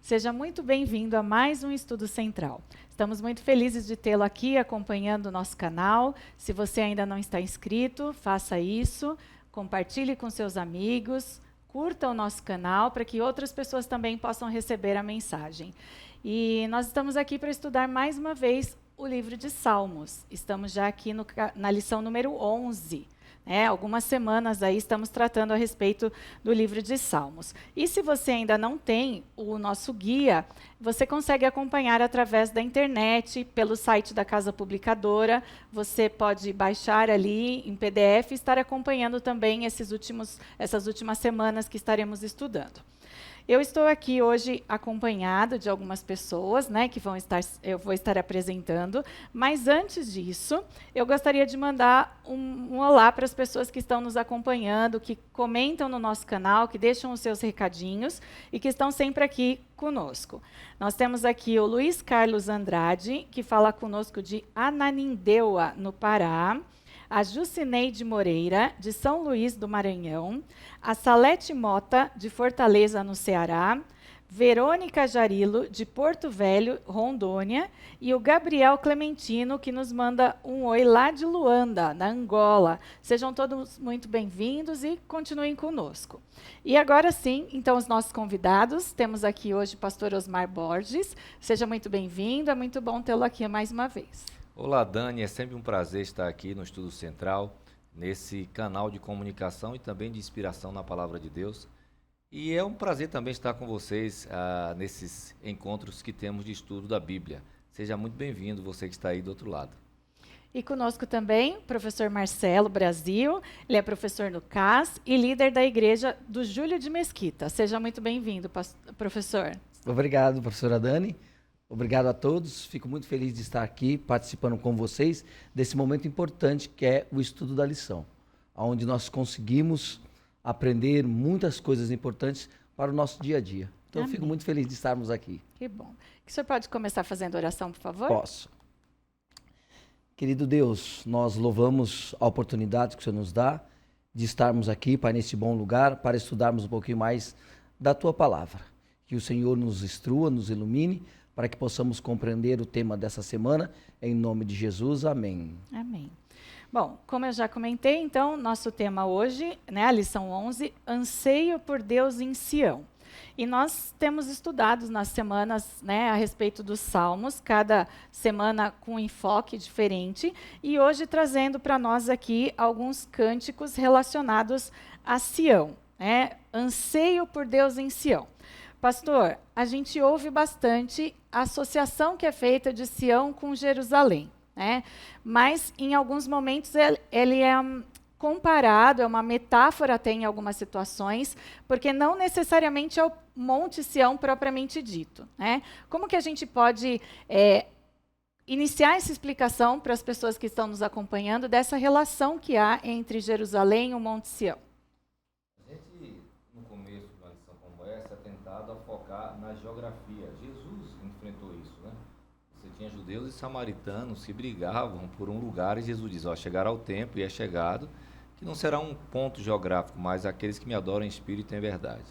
Seja muito bem-vindo a mais um Estudo Central. Estamos muito felizes de tê-lo aqui acompanhando o nosso canal. Se você ainda não está inscrito, faça isso, compartilhe com seus amigos, curta o nosso canal para que outras pessoas também possam receber a mensagem. E nós estamos aqui para estudar mais uma vez o livro de Salmos. Estamos já aqui na lição número 11. Algumas semanas aí estamos tratando a respeito do livro de Salmos. E se você ainda não tem o nosso guia, você consegue acompanhar através da internet, pelo site da Casa Publicadora. Você pode baixar ali em PDF e estar acompanhando também essas últimas semanas que estaremos estudando. Eu estou aqui hoje acompanhado de algumas pessoas, que eu vou estar apresentando, mas antes disso, eu gostaria de mandar um olá para as pessoas que estão nos acompanhando, que comentam no nosso canal, que deixam os seus recadinhos e que estão sempre aqui conosco. Nós temos aqui o Luiz Carlos Andrade, que fala conosco de Ananindeua, no Pará, a Jucineide Moreira, de São Luís do Maranhão, a Salete Mota, de Fortaleza, no Ceará, Verônica Jarilo, de Porto Velho, Rondônia, e o Gabriel Clementino, que nos manda um oi lá de Luanda, na Angola. Sejam todos muito bem-vindos e continuem conosco. E agora sim, então, os nossos convidados. Temos aqui hoje o pastor Osmar Borges. Seja muito bem-vindo, é muito bom tê-lo aqui mais uma vez. Olá, Dani, é sempre um prazer estar aqui no Estudo Central, nesse canal de comunicação e também de inspiração na Palavra de Deus. E é um prazer também estar com vocês nesses encontros que temos de estudo da Bíblia. Seja muito bem-vindo, você que está aí do outro lado. E conosco também o professor Marcelo Brasil, ele é professor no CAS e líder da igreja do Júlio de Mesquita. Seja muito bem-vindo, professor. Obrigado, professora Dani. Obrigado a todos, fico muito feliz de estar aqui participando com vocês desse momento importante que é o estudo da lição, onde nós conseguimos aprender muitas coisas importantes para o nosso dia a dia. Então, eu fico muito feliz de estarmos aqui. Que bom. O senhor pode começar fazendo oração, por favor? Posso. Querido Deus, nós louvamos a oportunidade que o Senhor nos dá de estarmos aqui, Pai, nesse bom lugar, para estudarmos um pouquinho mais da Tua Palavra. Que o Senhor nos instrua, nos ilumine, para que possamos compreender o tema dessa semana, em nome de Jesus, amém. Amém. Bom, como eu já comentei, então, nosso tema hoje, a lição 11, Anseio por Deus em Sião. E nós temos estudado nas semanas a respeito dos Salmos, cada semana com um enfoque diferente, e hoje trazendo para nós aqui alguns cânticos relacionados a Sião. Anseio por Deus em Sião. Pastor, a gente ouve bastante a associação que é feita de Sião com Jerusalém, mas em alguns momentos ele é comparado, é uma metáfora até em algumas situações, porque não necessariamente é o Monte Sião propriamente dito. Como que a gente pode iniciar essa explicação para as pessoas que estão nos acompanhando dessa relação que há entre Jerusalém e o Monte Sião? A focar na geografia. Jesus enfrentou isso, Você tinha judeus e samaritanos que brigavam por um lugar e Jesus diz, chegará o tempo e é chegado, que não será um ponto geográfico, mas aqueles que me adoram em espírito e em verdade.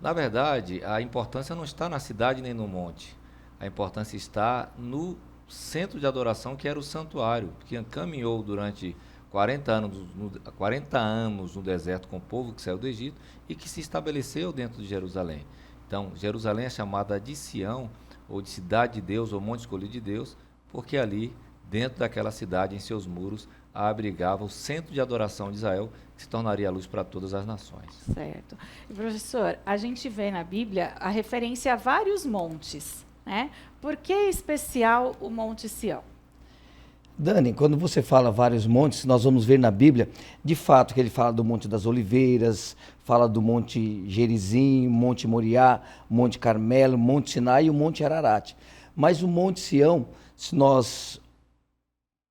Na verdade, a importância não está na cidade nem no monte. A importância está no centro de adoração, que era o santuário, que caminhou durante 40 anos no deserto com o povo que saiu do Egito e que se estabeleceu dentro de Jerusalém. Então, Jerusalém é chamada de Sião, ou de Cidade de Deus, ou Monte Escolhido de Deus, porque ali, dentro daquela cidade, em seus muros, abrigava o centro de adoração de Israel, que se tornaria a luz para todas as nações. Certo. E, professor, a gente vê na Bíblia a referência a vários montes, Por que em especial o Monte Sião? Dani, quando você fala vários montes, nós vamos ver na Bíblia, de fato, que ele fala do Monte das Oliveiras, fala do Monte Gerizim, Monte Moriá, Monte Carmelo, Monte Sinai e o Monte Ararat. Mas o Monte Sião, se nós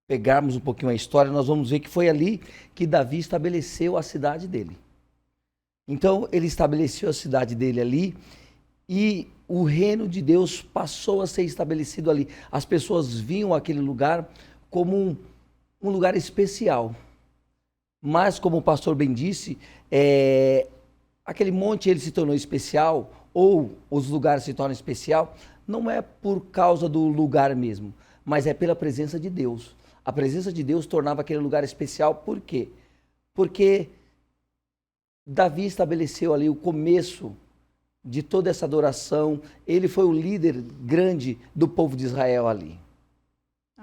pegarmos um pouquinho a história, nós vamos ver que foi ali que Davi estabeleceu a cidade dele. Então, ele estabeleceu a cidade dele ali e o reino de Deus passou a ser estabelecido ali. As pessoas viam aquele lugar como um lugar especial. Mas, como o pastor bem disse, aquele monte ele se tornou especial, ou os lugares se tornam especial, não é por causa do lugar mesmo, mas é pela presença de Deus. A presença de Deus tornava aquele lugar especial, por quê? Porque Davi estabeleceu ali o começo de toda essa adoração, ele foi o líder grande do povo de Israel ali.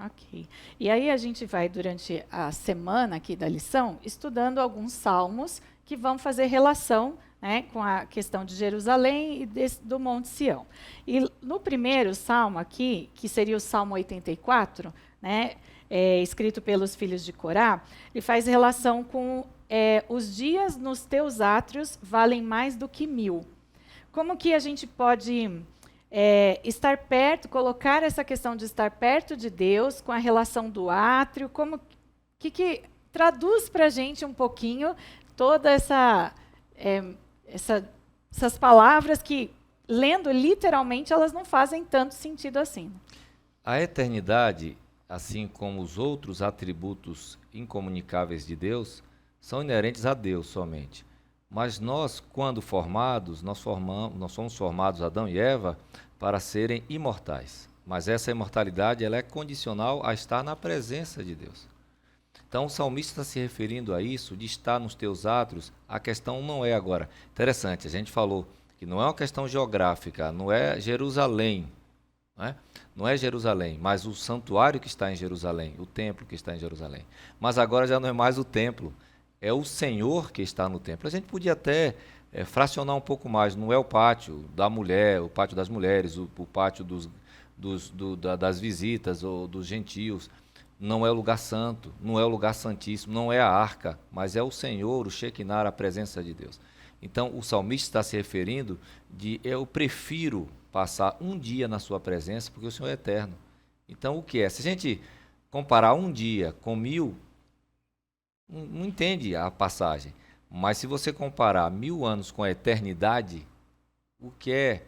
Ok. E aí a gente vai, durante a semana aqui da lição, estudando alguns salmos que vão fazer relação, né, com a questão de Jerusalém e do Monte Sião. E no primeiro salmo aqui, que seria o Salmo 84, né, escrito pelos filhos de Corá, ele faz relação com os dias nos teus átrios valem mais do que 1000. Como que a gente pode estar perto, colocar essa questão de estar perto de Deus com a relação do átrio, como que traduz para a gente um pouquinho toda essas palavras que, lendo literalmente, elas não fazem tanto sentido assim. A eternidade, assim como os outros atributos incomunicáveis de Deus, são inerentes a Deus somente. Mas nós, quando formados, nós somos formados, Adão e Eva, para serem imortais. Mas essa imortalidade ela é condicional a estar na presença de Deus. Então o salmista está se referindo a isso, de estar nos teus átrios. A questão não é agora. Interessante, a gente falou que não é uma questão geográfica, não é Jerusalém. Não é Jerusalém, mas o santuário que está em Jerusalém, o templo que está em Jerusalém. Mas agora já não é mais o templo. É o Senhor que está no templo. A gente podia até fracionar um pouco mais. Não é o pátio da mulher, o pátio das mulheres, o pátio das visitas ou dos gentios. Não é o lugar santo, não é o lugar santíssimo, não é a arca, mas é o Senhor, o Shekinah, a presença de Deus. Então, o salmista está se referindo de eu prefiro passar um dia na sua presença porque o Senhor é eterno. Então, o que é? Se a gente comparar um dia com 1000, não entende a passagem. Mas se você comparar 1000 anos com a eternidade, o que é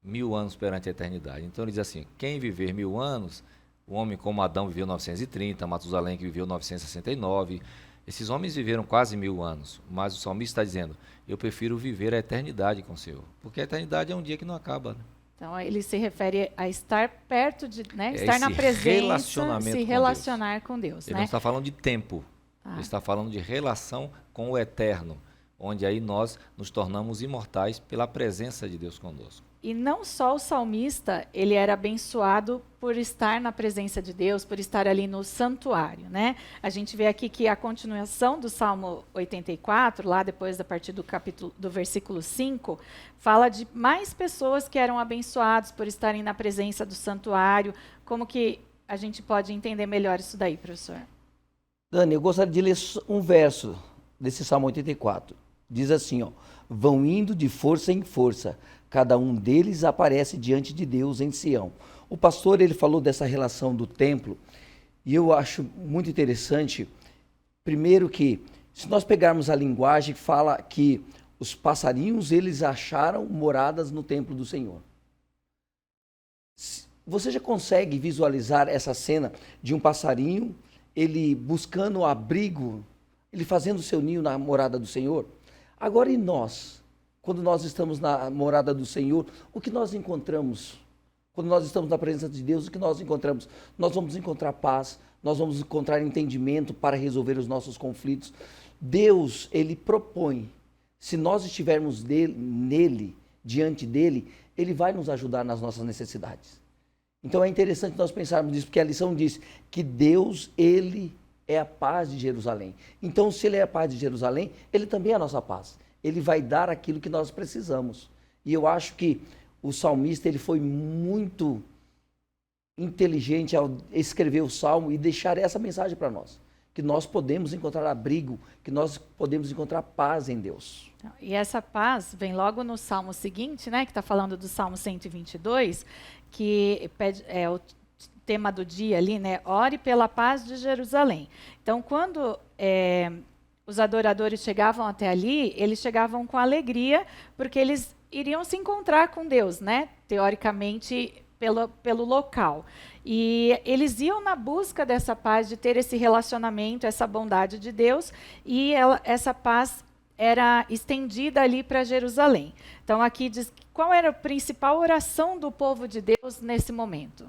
1000 anos perante a eternidade? Então ele diz assim, quem viver 1000 anos, o homem como Adão viveu 930, Matusalém que viveu 969, esses homens viveram quase 1000 anos, mas o salmista está dizendo, eu prefiro viver a eternidade com o Senhor, porque a eternidade é um dia que não acaba, né? Então, ele se refere a estar perto de, né, estar na presença, se relacionar com Deus. Ele né? não está falando de tempo. Ele está falando de relação com o eterno, onde aí nós nos tornamos imortais pela presença de Deus conosco. E não só o salmista, ele era abençoado por estar na presença de Deus, por estar ali no santuário, né? A gente vê aqui que a continuação do Salmo 84, lá depois, a partir do versículo 5, fala de mais pessoas que eram abençoadas por estarem na presença do santuário. Como que a gente pode entender melhor isso daí, professor? Dani, eu gostaria de ler um verso desse Salmo 84. Diz assim, ó, vão indo de força em força, cada um deles aparece diante de Deus em Sião. O pastor, ele falou dessa relação do templo, e eu acho muito interessante, primeiro que, se nós pegarmos a linguagem, fala que os passarinhos, eles acharam moradas no templo do Senhor. Você já consegue visualizar essa cena de um passarinho, ele buscando abrigo, ele fazendo seu ninho na morada do Senhor? Agora, e nós? Quando nós estamos na morada do Senhor, o que nós encontramos? Quando nós estamos na presença de Deus, o que nós encontramos? Nós vamos encontrar paz, nós vamos encontrar entendimento para resolver os nossos conflitos. Deus, ele propõe, se nós estivermos nele, diante dele, ele vai nos ajudar nas nossas necessidades. Então é interessante nós pensarmos nisso, porque a lição diz que Deus, ele é a paz de Jerusalém. Então, se ele é a paz de Jerusalém, ele também é a nossa paz. Ele vai dar aquilo que nós precisamos. E eu acho que o salmista, ele foi muito inteligente ao escrever o salmo e deixar essa mensagem para nós. Que nós podemos encontrar abrigo, que nós podemos encontrar paz em Deus. E essa paz vem logo no salmo seguinte, né, que está falando do Salmo 122, que é o tema do dia ali, né? Ore pela paz de Jerusalém. Então, quando os adoradores chegavam até ali, eles chegavam com alegria, porque eles iriam se encontrar com Deus, né? Teoricamente, pelo local. E eles iam na busca dessa paz, de ter esse relacionamento, essa bondade de Deus, e essa paz era estendida ali para Jerusalém. Então aqui diz qual era a principal oração do povo de Deus nesse momento.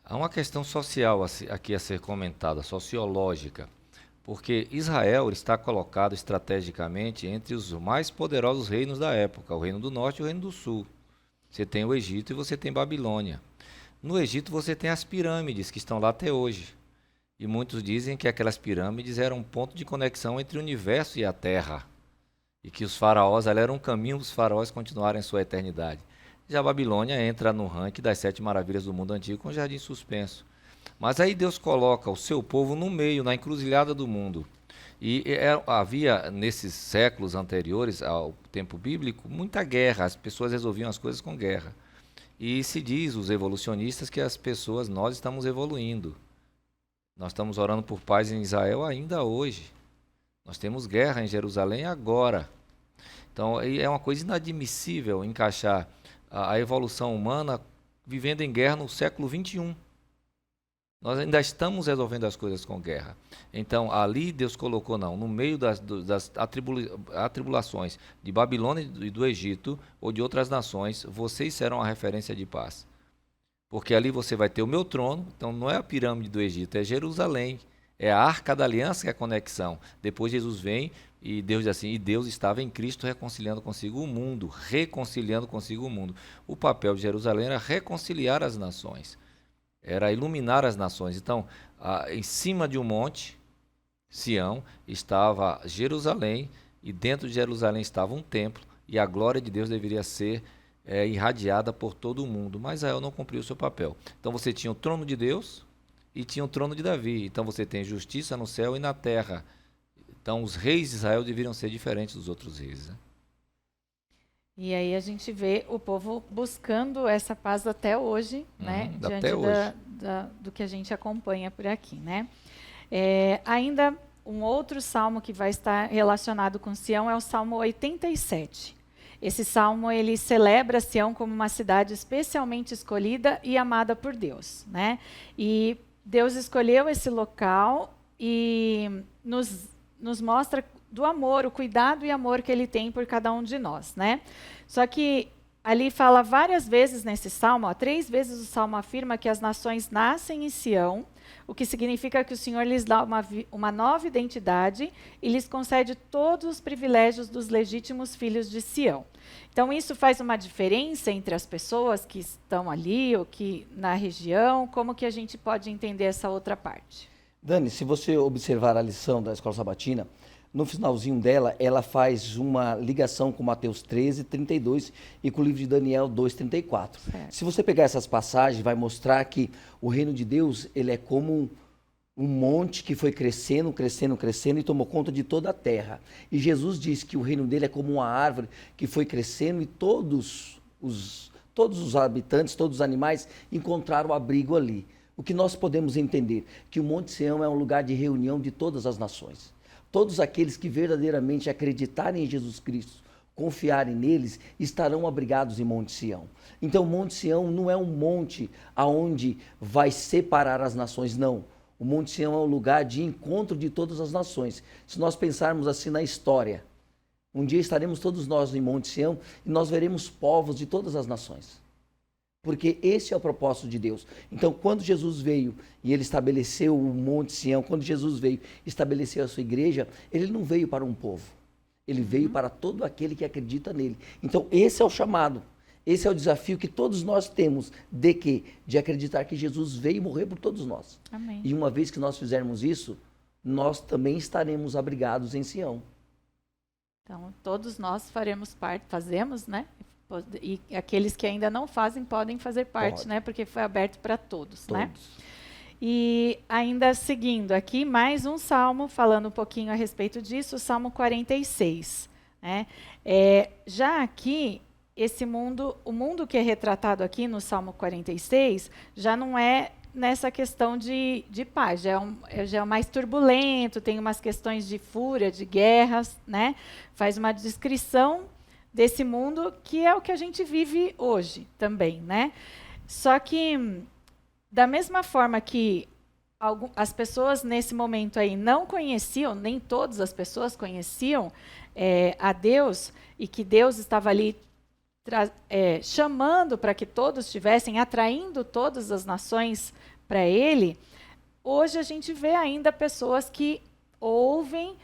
Há uma questão social aqui a ser comentada, sociológica, porque Israel está colocado estrategicamente entre os mais poderosos reinos da época, o Reino do Norte e o Reino do Sul. Você tem o Egito e você tem Babilônia. No Egito você tem as pirâmides, que estão lá até hoje. E muitos dizem que aquelas pirâmides eram um ponto de conexão entre o universo e a Terra. E que os faraós, ali era um caminho dos faraós continuarem sua eternidade. Já a Babilônia entra no ranking das 7 maravilhas do mundo antigo com jardim suspenso. Mas aí Deus coloca o seu povo no meio, na encruzilhada do mundo. E havia, nesses séculos anteriores ao tempo bíblico, muita guerra. As pessoas resolviam as coisas com guerra. E se diz, os evolucionistas, que as pessoas, nós estamos evoluindo. Nós estamos orando por paz em Israel ainda hoje. Nós temos guerra em Jerusalém agora. Então, é uma coisa inadmissível encaixar a evolução humana vivendo em guerra no século XXI. Nós ainda estamos resolvendo as coisas com guerra. Então, ali Deus colocou, no meio das atribulações de Babilônia e do Egito, ou de outras nações, vocês serão a referência de paz. Porque ali você vai ter o meu trono, então não é a pirâmide do Egito, é Jerusalém. É a Arca da Aliança que é a conexão. Depois Jesus vem e Deus diz assim, e Deus estava em Cristo reconciliando consigo o mundo, reconciliando consigo o mundo. O papel de Jerusalém era reconciliar as nações, era iluminar as nações. Então, em cima de um monte, Sião, estava Jerusalém, e dentro de Jerusalém estava um templo, e a glória de Deus deveria ser irradiada por todo o mundo. Mas Israel não cumpriu o seu papel. Então você tinha o trono de Deus, e tinha o trono de Davi. Então você tem justiça no céu e na terra. Então os reis de Israel deveriam ser diferentes dos outros reis. Né? E aí a gente vê o povo buscando essa paz até hoje, né? Diante do que a gente acompanha por aqui, né? Ainda um outro salmo que vai estar relacionado com Sião é o Salmo 87. Esse salmo ele celebra Sião como uma cidade especialmente escolhida e amada por Deus, né? E Deus escolheu esse local e nos mostra do amor, o cuidado e amor que Ele tem por cada um de nós, né? Só que ali fala várias vezes nesse salmo, 3 vezes o salmo afirma que as nações nascem em Sião, o que significa que o Senhor lhes dá uma nova identidade e lhes concede todos os privilégios dos legítimos filhos de Sião. Então, isso faz uma diferença entre as pessoas que estão ali ou que na região? Como que a gente pode entender essa outra parte? Dani, se você observar a lição da Escola Sabatina, no finalzinho dela, ela faz uma ligação com Mateus 13, 32 e com o livro de Daniel 2, 34. Certo. Se você pegar essas passagens, vai mostrar que o reino de Deus ele é como um monte que foi crescendo, crescendo, crescendo e tomou conta de toda a terra. E Jesus disse que o reino dele é como uma árvore que foi crescendo e todos os habitantes, todos os animais encontraram abrigo ali. O que nós podemos entender? Que o Monte Sião é um lugar de reunião de todas as nações. Todos aqueles que verdadeiramente acreditarem em Jesus Cristo, confiarem neles, estarão abrigados em Monte Sião. Então, Monte Sião não é um monte aonde vai separar as nações, não. O Monte Sião é um lugar de encontro de todas as nações. Se nós pensarmos assim na história, um dia estaremos todos nós em Monte Sião e nós veremos povos de todas as nações. Porque esse é o propósito de Deus. Então, quando Jesus veio e ele estabeleceu o Monte Sião, quando Jesus veio e estabeleceu a sua igreja, ele não veio para um povo. Ele veio para todo aquele que acredita nele. Então, esse é o chamado. Esse é o desafio que todos nós temos de quê? De acreditar que Jesus veio morrer por todos nós. Amém. E uma vez que nós fizermos isso, nós também estaremos abrigados em Sião. Então, todos nós fazemos, né? E aqueles que ainda não fazem podem fazer parte, né? Porque foi aberto para todos, né? E ainda seguindo aqui, mais um salmo, falando um pouquinho a respeito disso, o Salmo 46. Né? Já aqui, o mundo que é retratado aqui no Salmo 46, já não é nessa questão de paz, já é mais turbulento, tem umas questões de fúria, de guerras, né? Faz uma descrição desse mundo que é o que a gente vive hoje também, né? Só que, da mesma forma que as pessoas nesse momento aí não conheciam, nem todas as pessoas conheciam a Deus, e que Deus estava ali chamando para que todos estivessem, atraindo todas as nações para Ele. Hoje a gente vê ainda pessoas que ouvem,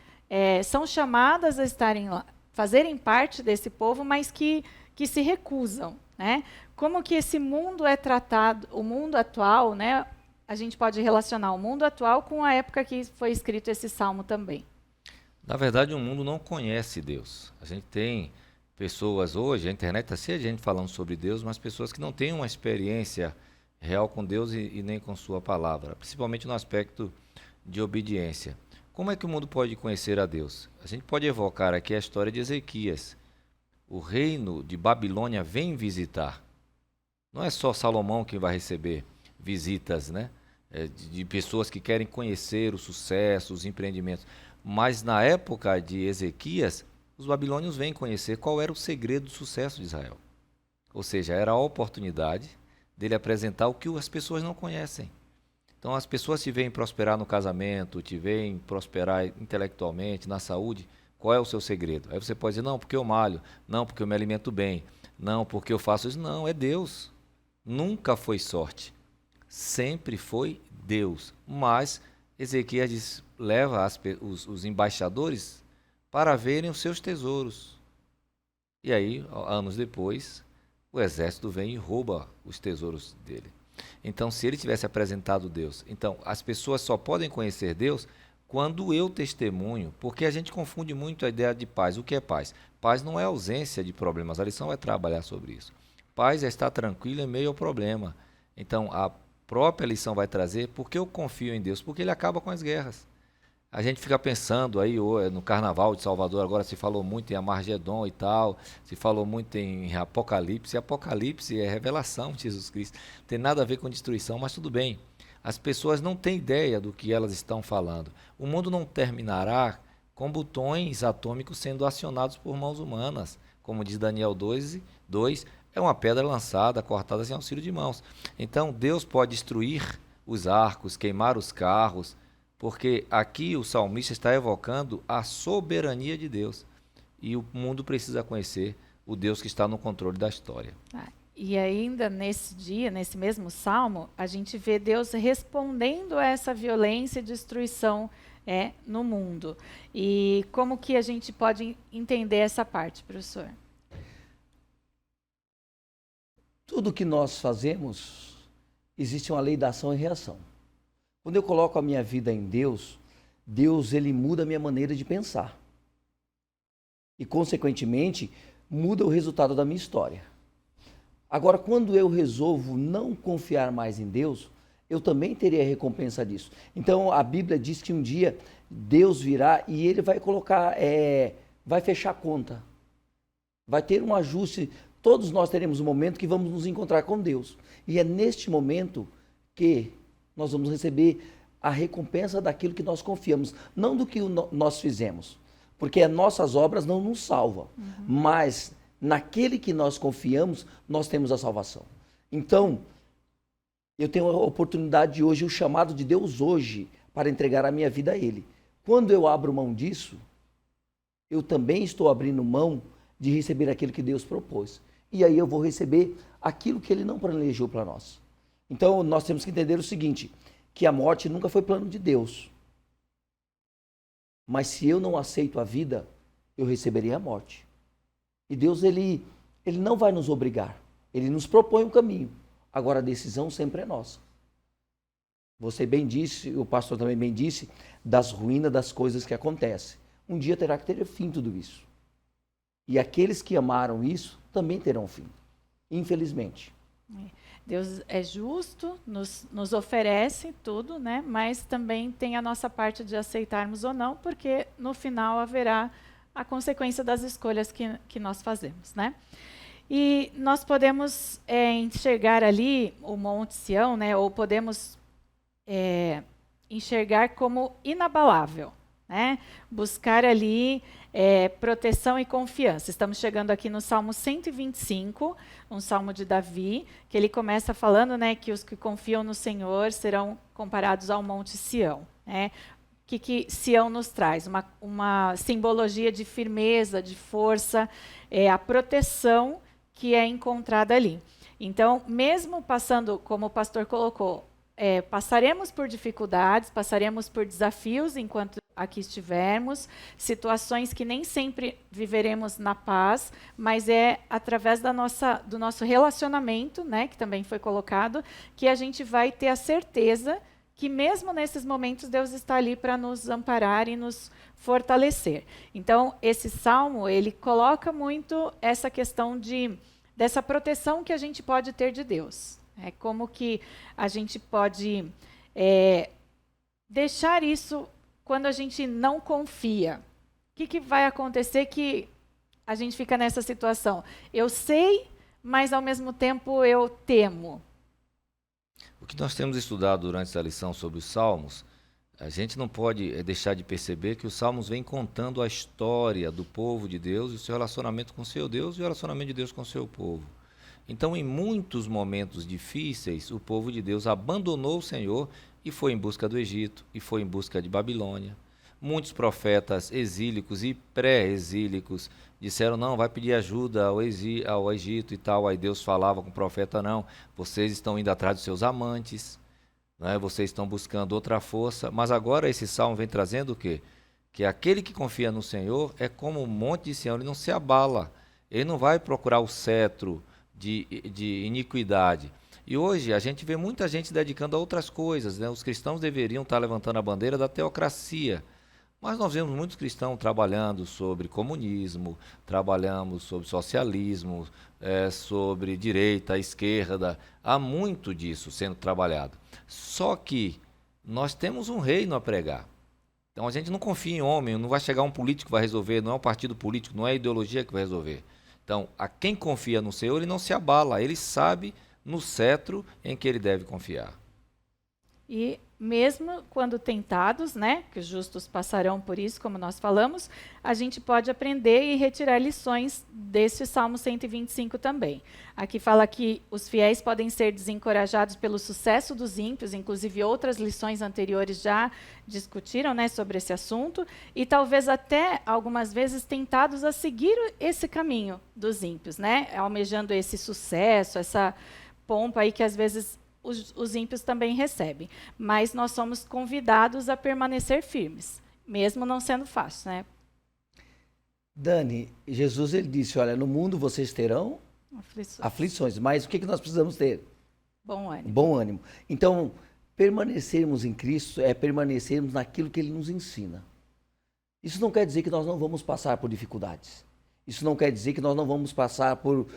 são chamadas a estarem lá, fazerem parte desse povo, mas que se recusam, né? Como que esse mundo é tratado, o mundo atual, né? A gente pode relacionar o mundo atual com a época que foi escrito esse salmo também. Na verdade, o mundo não conhece Deus. A gente tem pessoas hoje, a internet está cheia de gente falando sobre Deus, mas pessoas que não têm uma experiência real com Deus e nem com sua palavra, principalmente no aspecto de obediência. Como é que o mundo pode conhecer a Deus? A gente pode evocar aqui a história de Ezequias. O reino de Babilônia vem visitar. Não é só Salomão que vai receber visitas, né? De pessoas que querem conhecer o sucesso, os empreendimentos. Mas na época de Ezequias, os babilônios vêm conhecer qual era o segredo do sucesso de Israel. Ou seja, era a oportunidade dele apresentar o que as pessoas não conhecem. Então as pessoas te veem prosperar no casamento, te veem prosperar intelectualmente, na saúde. Qual é o seu segredo? Aí você pode dizer, não, porque eu malho, não, porque eu me alimento bem, não, porque eu faço isso. Não, é Deus. Nunca foi sorte. Sempre foi Deus. Mas Ezequias diz, leva os embaixadores para verem os seus tesouros. E aí, anos depois, o exército vem e rouba os tesouros dele. Então, se ele tivesse apresentado Deus, então as pessoas só podem conhecer Deus quando eu testemunho, porque a gente confunde muito a ideia de paz. O que é paz? Paz não é ausência de problemas, a lição é trabalhar sobre isso. Paz é estar tranquilo em meio ao problema. Então, a própria lição vai trazer, porque eu confio em Deus, porque ele acaba com as guerras. A gente fica pensando aí, no Carnaval de Salvador, agora se falou muito em Amargedon e tal, se falou muito em Apocalipse. Apocalipse é revelação de Jesus Cristo, não tem nada a ver com destruição, mas tudo bem. As pessoas não têm ideia do que elas estão falando. O mundo não terminará com botões atômicos sendo acionados por mãos humanas. Como diz Daniel 2, é uma pedra lançada, cortada sem auxílio de mãos. Então Deus pode destruir os arcos, queimar os carros, porque aqui o salmista está evocando a soberania de Deus. E o mundo precisa conhecer o Deus que está no controle da história. E ainda nesse dia, nesse mesmo salmo, a gente vê Deus respondendo a essa violência e destruição no mundo. E como que a gente pode entender essa parte, professor? Tudo que nós fazemos, existe uma lei da ação e reação. Quando eu coloco a minha vida em Deus, Deus ele muda a minha maneira de pensar. E, consequentemente, muda o resultado da minha história. Agora, quando eu resolvo não confiar mais em Deus, eu também teria a recompensa disso. Então, a Bíblia diz que um dia Deus virá e ele vai colocar, vai fechar a conta. Vai ter um ajuste. Todos nós teremos um momento que vamos nos encontrar com Deus. E é neste momento que nós vamos receber a recompensa daquilo que nós confiamos, não do que nós fizemos, porque as nossas obras não nos salvam, mas naquele que nós confiamos, nós temos a salvação. Então, eu tenho a oportunidade hoje, o chamado de Deus hoje, para entregar a minha vida a Ele. Quando eu abro mão disso, eu também estou abrindo mão de receber aquilo que Deus propôs. E aí eu vou receber aquilo que Ele não planejou para nós. Então, nós temos que entender o seguinte, que a morte nunca foi plano de Deus. Mas se eu não aceito a vida, eu receberia a morte. E Deus, ele não vai nos obrigar. Ele nos propõe um caminho. Agora, a decisão sempre é nossa. Você bem disse, o pastor também bem disse, das ruínas das coisas que acontecem. Um dia terá que ter fim tudo isso. E aqueles que amaram isso também terão fim. Infelizmente. Deus é justo, nos oferece tudo, né? Mas também tem a nossa parte de aceitarmos ou não, porque no final haverá a consequência das escolhas que nós fazemos, né? E nós podemos enxergar ali o Monte Sião, né? Ou podemos enxergar como inabalável, né? Buscar ali proteção e confiança. Estamos chegando aqui no Salmo 125, um salmo de Davi, que ele começa falando, né, que os que confiam no Senhor serão comparados ao Monte Sião, né? O que Sião nos traz? Uma simbologia de firmeza, de força, a proteção que é encontrada ali. Então, mesmo passando, como o pastor colocou, passaremos por dificuldades, passaremos por desafios enquanto aqui estivermos, situações que nem sempre viveremos na paz, mas é através do nosso relacionamento, né, que também foi colocado, que a gente vai ter a certeza que mesmo nesses momentos Deus está ali para nos amparar e nos fortalecer. Então, esse salmo, ele coloca muito essa questão dessa proteção que a gente pode ter de Deus. É como que a gente pode deixar isso quando a gente não confia. O que vai acontecer que a gente fica nessa situação? Eu sei, mas ao mesmo tempo eu temo. O que nós temos estudado durante essa lição sobre os Salmos, a gente não pode deixar de perceber que os Salmos vêm contando a história do povo de Deus e o seu relacionamento com o seu Deus e o relacionamento de Deus com o seu povo. Então, em muitos momentos difíceis, o povo de Deus abandonou o Senhor e foi em busca do Egito, e foi em busca de Babilônia. Muitos profetas exílicos e pré-exílicos disseram, não, vai pedir ajuda ao Egito e tal. Aí Deus falava com o profeta, não, vocês estão indo atrás dos seus amantes, né? Vocês estão buscando outra força. Mas agora esse salmo vem trazendo o quê? Que aquele que confia no Senhor é como o monte de Sião, ele não se abala, ele não vai procurar o cetro de iniquidade. E hoje a gente vê muita gente se dedicando a outras coisas, né? Os cristãos deveriam estar levantando a bandeira da teocracia, mas nós vemos muitos cristãos trabalhando sobre comunismo, trabalhamos sobre socialismo, sobre direita, esquerda, há muito disso sendo trabalhado. Só que nós temos um reino a pregar. Então a gente não confia em homem, não vai chegar um político que vai resolver, não é um partido político, não é a ideologia que vai resolver. Então, a quem confia no Senhor, ele não se abala, ele sabe no cetro em que ele deve confiar. E mesmo quando tentados, né, que os justos passarão por isso, como nós falamos, a gente pode aprender e retirar lições desse Salmo 125 também. Aqui fala que os fiéis podem ser desencorajados pelo sucesso dos ímpios, inclusive outras lições anteriores já discutiram, né, sobre esse assunto, e talvez até, algumas vezes, tentados a seguir esse caminho dos ímpios, né, almejando esse sucesso, essa pompa aí que às vezes os ímpios também recebem. Mas nós somos convidados a permanecer firmes, mesmo não sendo fácil, né? Dani, Jesus ele disse, olha, no mundo vocês terão aflições, mas o que nós precisamos ter? Bom ânimo. Bom ânimo. Então, permanecermos em Cristo é permanecermos naquilo que Ele nos ensina. Isso não quer dizer que nós não vamos passar por dificuldades. Isso não quer dizer que nós não vamos passar por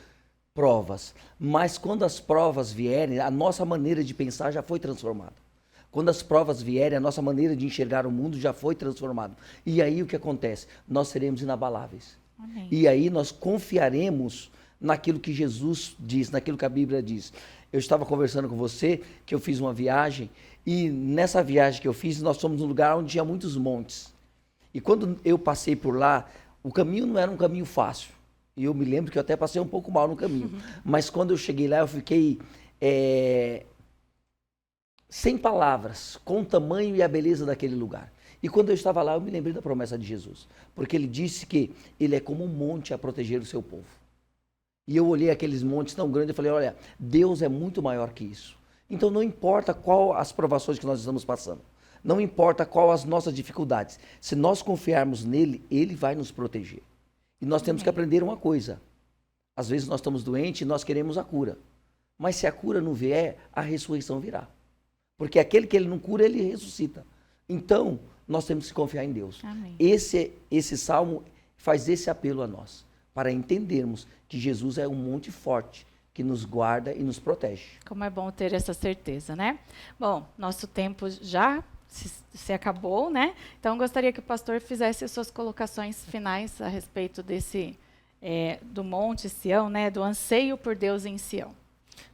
provas, mas quando as provas vierem, a nossa maneira de pensar já foi transformada. Quando as provas vierem, a nossa maneira de enxergar o mundo já foi transformada. E aí o que acontece? Nós seremos inabaláveis. Amém. E aí nós confiaremos naquilo que Jesus diz, naquilo que a Bíblia diz. Eu estava conversando com você, que eu fiz uma viagem, e nessa viagem que eu fiz, nós fomos num lugar onde tinha muitos montes. E quando eu passei por lá, o caminho não era um caminho fácil. E eu me lembro que eu até passei um pouco mal no caminho. Mas quando eu cheguei lá, eu fiquei sem palavras, com o tamanho e a beleza daquele lugar. E quando eu estava lá, eu me lembrei da promessa de Jesus. Porque ele disse que ele é como um monte a proteger o seu povo. E eu olhei aqueles montes tão grandes e falei, olha, Deus é muito maior que isso. Então não importa qual as provações que nós estamos passando. Não importa qual as nossas dificuldades. Se nós confiarmos nele, ele vai nos proteger. E nós temos que aprender uma coisa. Às vezes nós estamos doentes e nós queremos a cura. Mas se a cura não vier, a ressurreição virá. Porque aquele que ele não cura, ele ressuscita. Então, nós temos que confiar em Deus. Amém. Esse salmo faz esse apelo a nós, para entendermos que Jesus é um monte forte, que nos guarda e nos protege. Como é bom ter essa certeza, né? Bom, nosso tempo já se acabou, né? Então, gostaria que o pastor fizesse as suas colocações finais a respeito desse do Monte Sião, né? Do anseio por Deus em Sião.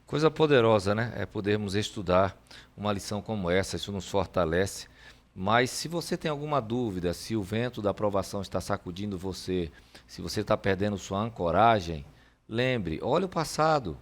Coisa poderosa, né? É podermos estudar uma lição como essa, isso nos fortalece. Mas se você tem alguma dúvida, se o vento da aprovação está sacudindo você, se você está perdendo sua ancoragem, lembre, olhe o passado.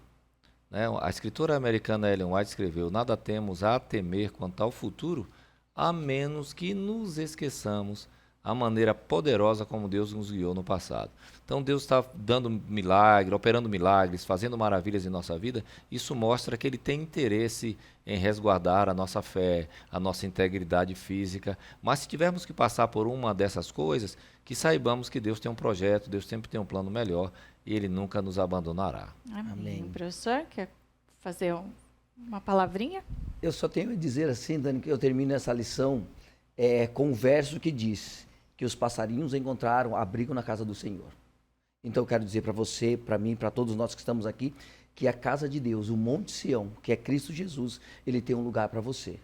Né? A escritora americana Ellen White escreveu: nada temos a temer quanto ao futuro, a menos que nos esqueçamos a maneira poderosa como Deus nos guiou no passado. Então Deus está dando milagre, operando milagres, fazendo maravilhas em nossa vida. Isso mostra que Ele tem interesse em resguardar a nossa fé, a nossa integridade física. Mas se tivermos que passar por uma dessas coisas, que saibamos que Deus tem um projeto, Deus sempre tem um plano melhor e Ele nunca nos abandonará. Amém. Professor, quer fazer uma palavrinha? Eu só tenho a dizer assim, Dani, que eu termino essa lição com um verso que diz que os passarinhos encontraram abrigo na casa do Senhor. Então eu quero dizer para você, para mim, para todos nós que estamos aqui, que a casa de Deus, o Monte Sião, que é Cristo Jesus, ele tem um lugar para você.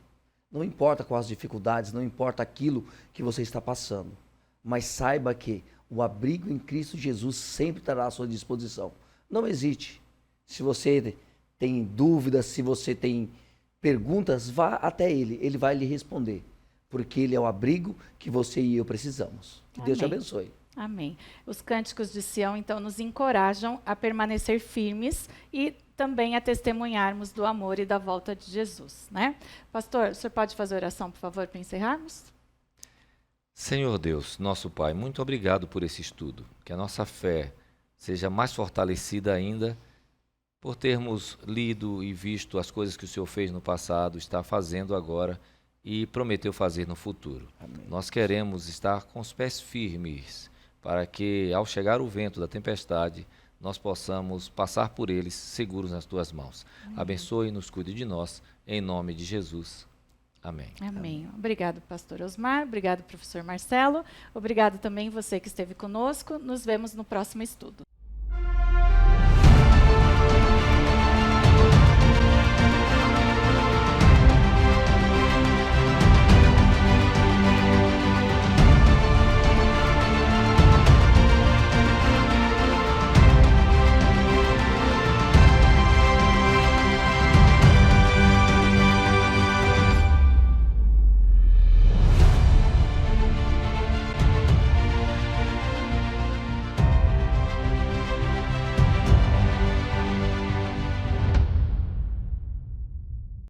Não importa quais as dificuldades, não importa aquilo que você está passando, mas saiba que o abrigo em Cristo Jesus sempre estará à sua disposição. Não hesite. Se você tem dúvidas, se você tem perguntas, vá até ele vai lhe responder. Porque Ele é o abrigo que você e eu precisamos. Que Deus te abençoe. Amém. Os cânticos de Sião, então, nos encorajam a permanecer firmes e também a testemunharmos do amor e da volta de Jesus, né? Pastor, o senhor pode fazer oração, por favor, para encerrarmos? Senhor Deus, nosso Pai, muito obrigado por esse estudo. Que a nossa fé seja mais fortalecida ainda por termos lido e visto as coisas que o Senhor fez no passado, está fazendo agora e prometeu fazer no futuro. Amém. Nós queremos estar com os pés firmes para que, ao chegar o vento da tempestade, nós possamos passar por eles seguros nas tuas mãos. Abençoe e nos cuide de nós, em nome de Jesus. Amém. Amém. Obrigado, pastor Osmar. Obrigado, professor Marcelo. Obrigado também você que esteve conosco. Nos vemos no próximo estudo.